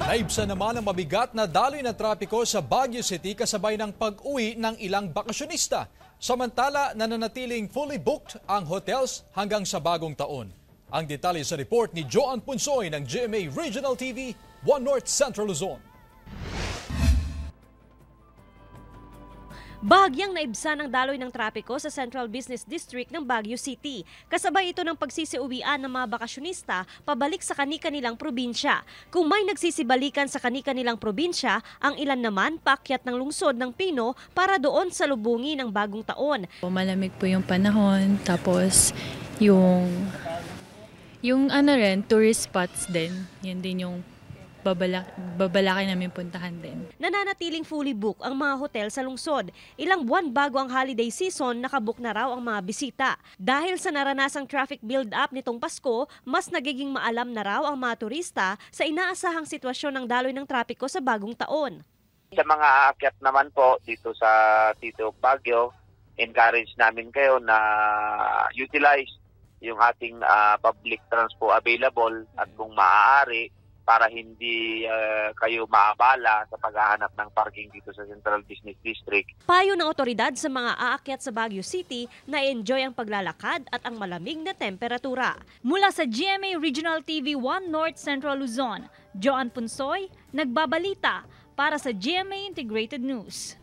Naibsan naman ang mabigat na daloy na trapiko sa Baguio City kasabay ng pag-uwi ng ilang bakasyonista. Samantala, nananatiling fully booked ang hotels hanggang sa bagong taon. Ang detalye sa report ni Joan Punsoy ng GMA Regional TV, 1 North Central Luzon. Bahagyang naibsan ang daloy ng trapiko sa Central Business District ng Baguio City. Kasabay ito ng pagsisiuwian ng mga bakasyonista pabalik sa kani-kanilang probinsya. Kung may nagsisibalikan sa kani-kanilang probinsya, ang ilan naman paakyat ng lungsod ng Pino para doon salubungin ng bagong taon. Malamig po yung panahon, tapos yung tourist spots din, yan din yung babalakin namin puntahan din. Nananatiling fully book ang mga hotel sa lungsod. Ilang buwan bago ang holiday season, nakabook na raw ang mga bisita. Dahil sa naranasang traffic build-up nitong Pasko, mas nagiging maalam na raw ang mga turista sa inaasahang sitwasyon ng daloy ng trapiko sa bagong taon. Sa mga aakyat naman po dito sa Baguio, encourage namin kayo na utilize yung ating public transport available at kung maaari, para hindi kayo maabala sa paghahanap ng parking dito sa Central Business District. Payo ng otoridad sa mga aakyat sa Baguio City na enjoy ang paglalakad at ang malamig na temperatura. Mula sa GMA Regional TV 1 North Central Luzon, Joan Punsoy, nagbabalita para sa GMA Integrated News.